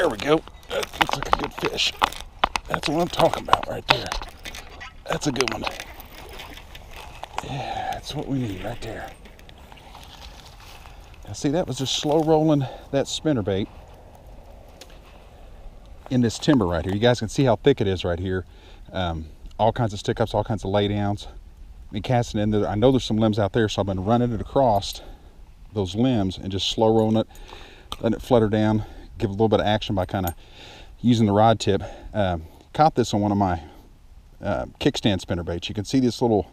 There we go. That looks like a good fish. That's what I'm talking about right there. That's a good one. Yeah, that's what we need right there. Now see, that was just slow rolling that spinnerbait in this timber right here. You guys can see how thick it is right here. All kinds of stick ups, all kinds of laydowns. And casting in there. I know there's some limbs out there, so I've been running it across those limbs and just slow rolling it, letting it flutter down, give a little bit of action by kind of using the rod tip. Caught this on one of my kickstand spinnerbaits. You can see this little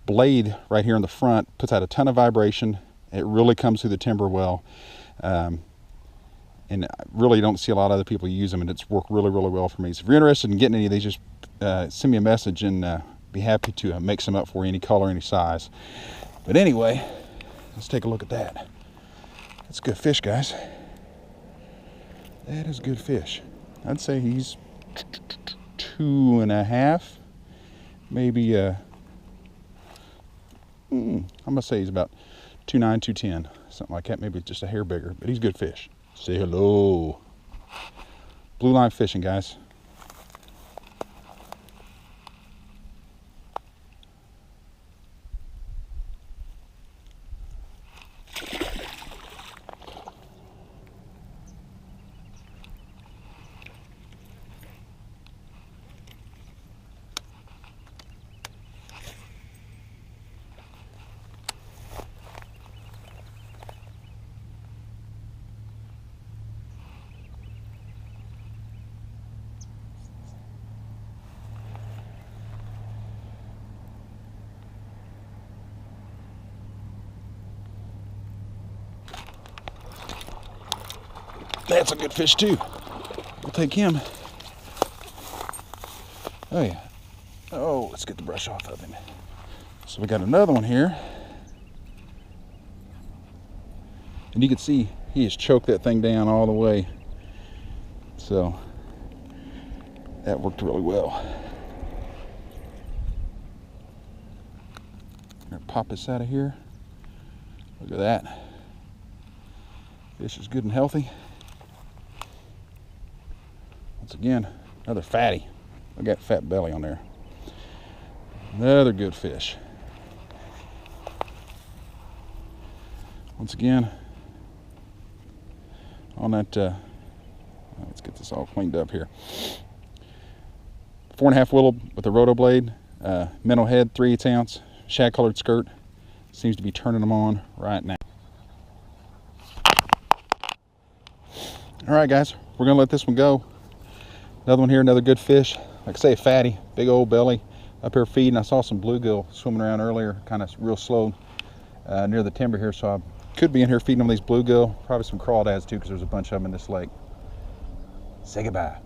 blade right here in the front puts out a ton of vibration. It really comes through the timber well, and I really don't see a lot of other people use them, and it's worked really, really well for me. So if you're interested in getting any of these, just send me a message, and be happy to make some up for you, any color, any size. But anyway, let's take a look at that. That's a good fish, guys. That is a good fish. I'd say he's 2.5, maybe I'm gonna say he's about 2.9, 2.10, something like that, maybe just a hair bigger, but he's a good fish. Say hello. Blue line fishing, guys. That's a good fish too. We'll take him. Oh yeah. Oh, let's get the brush off of him. So we got another one here. And you can see he has choked that thing down all the way. So that worked really well. I'm gonna pop this out of here. Look at that. Fish is good and healthy. Once again, another fatty. I got fat belly on there. Another good fish. Once again, on that, let's get this all cleaned up here. 4.5 willow with a roto blade, minnow head, 3/8 ounce, shad colored skirt. Seems to be turning them on right now. All right, guys, we're gonna let this one go. Another one here, another good fish. Like I say, fatty, big old belly. Up here feeding. I saw some bluegill swimming around earlier, kind of real slow near the timber here, so I could be in here feeding on these bluegill. Probably some crawdads too, because there's a bunch of them in this lake. Say goodbye.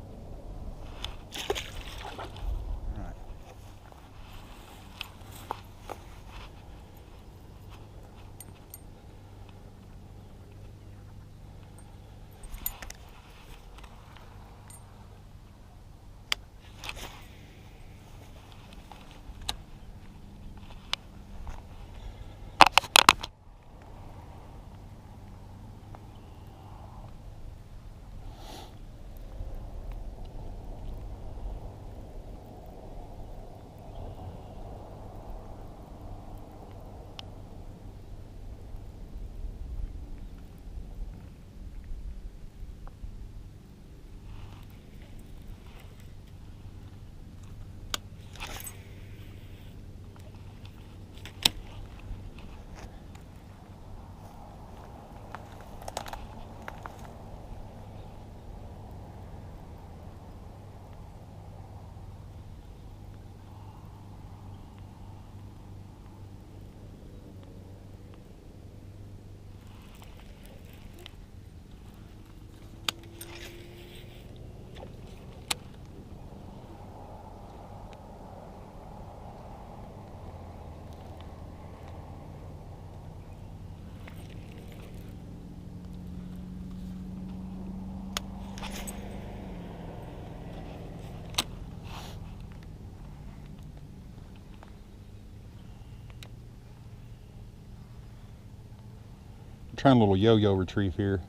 I'm trying a little yo-yo retrieve here.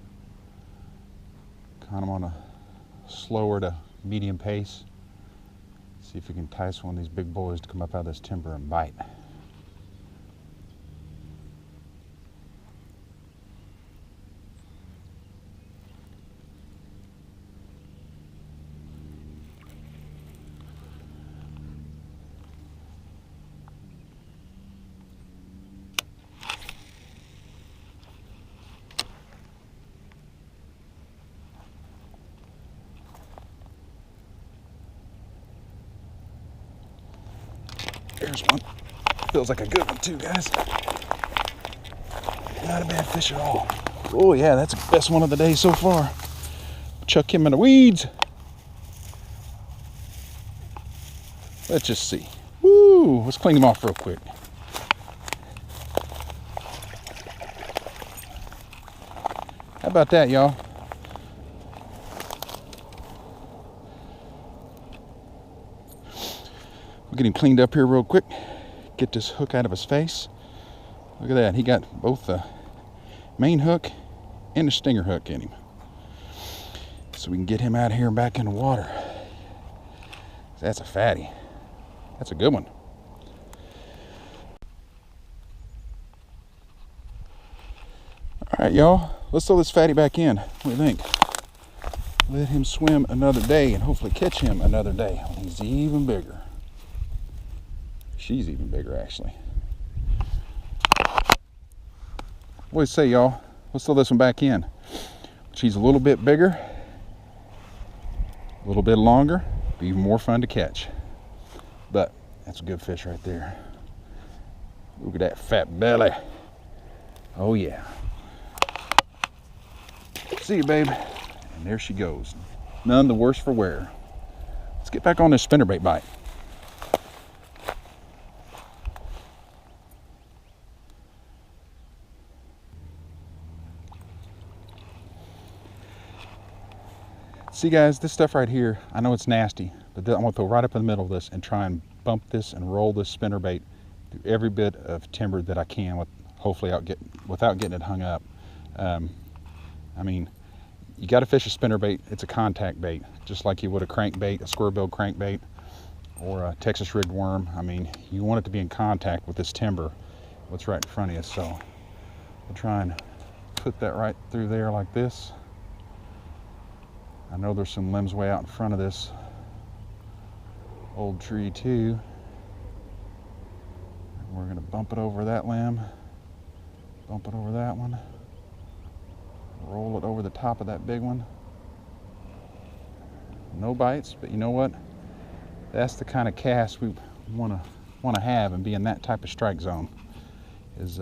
Kind of on a slower to medium pace. See if we can entice one of these big boys to come up out of this timber and bite. There's one. Feels like a good one too, guys. Not a bad fish at all. Oh yeah, that's the best one of the day so far. Chuck him in the weeds. Let's just see. Woo! Let's clean him off real quick. How about that, y'all? We'll get him cleaned up here real quick. Get this hook out of his face. Look at that. He got both the main hook and the stinger hook in him. So we can get him out of here and back in the water. That's a fatty. That's a good one. All right, y'all. Let's throw this fatty back in. What do you think? Let him swim another day and hopefully catch him another day when he's even bigger. She's even bigger, actually. What do you say, y'all? Let's throw this one back in. She's a little bit bigger, a little bit longer, be even more fun to catch. But that's a good fish right there. Look at that fat belly. Oh yeah. See you, babe. And there she goes. None the worse for wear. Let's get back on this spinnerbait bite. See guys, this stuff right here, I know it's nasty, but I'm gonna throw right up in the middle of this and try and bump this and roll this spinnerbait through every bit of timber that I can, with hopefully without getting it hung up. I mean, you got to fish a spinnerbait. It's a contact bait, just like you would a crankbait, a square-billed crankbait, or a Texas rigged worm. I mean, you want it to be in contact with this timber, what's right in front of you. So we'll try and put that right through there like this. I know there's some limbs way out in front of this old tree too. And we're gonna bump it over that limb, bump it over that one, roll it over the top of that big one. No bites, but you know what? That's the kind of cast we wanna have and be in that type of strike zone. Is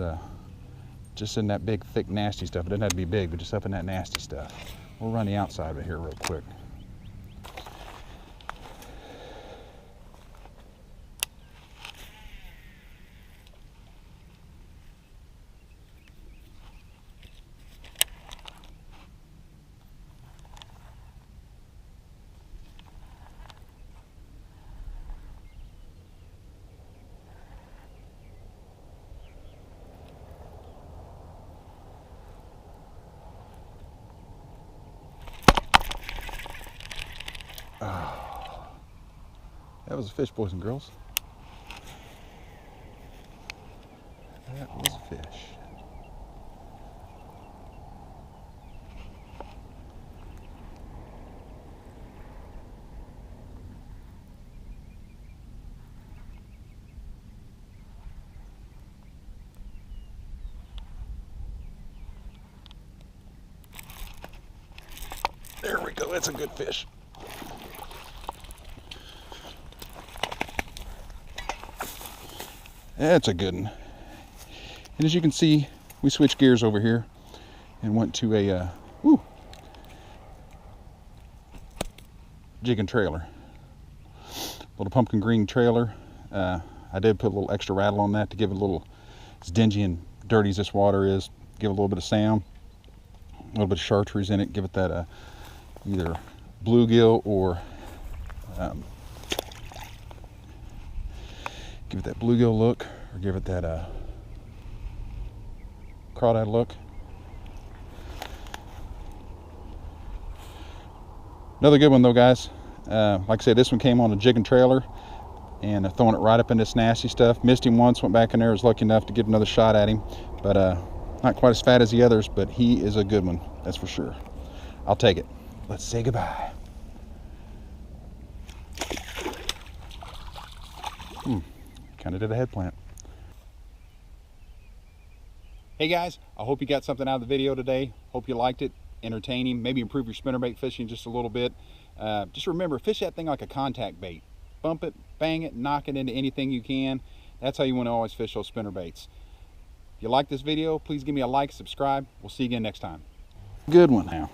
just in that big, thick, nasty stuff. It doesn't have to be big, but just up in that nasty stuff. We'll run the outside of it here real quick. Oh, that was a fish, boys and girls. That was a fish. There we go, that's a good fish. That's a good one. And as you can see, we switched gears over here and went to a jig and trailer. Little pumpkin green trailer. I did put a little extra rattle on that to give it a little, as dingy and dirty as this water is, give it a little bit of sound. A little bit of chartreuse in it, give it that either bluegill or give it that bluegill look, or give it that crawdad look. Another good one though, guys. Like I said, this one came on a jig and trailer, and throwing it right up in this nasty stuff. Missed him once, went back in there, was lucky enough to get another shot at him. But not quite as fat as the others, but he is a good one, that's for sure. I'll take it. Let's say goodbye. Kind of did a head plant. Hey guys, I hope you got something out of the video today. Hope you liked it, entertaining, maybe improve your spinnerbait fishing just a little bit. Just remember, fish that thing like a contact bait. Bump it, bang it, knock it into anything you can. That's how you want to always fish those spinnerbaits. If you like this video, please give me a like, subscribe. We'll see you again next time. Good one now.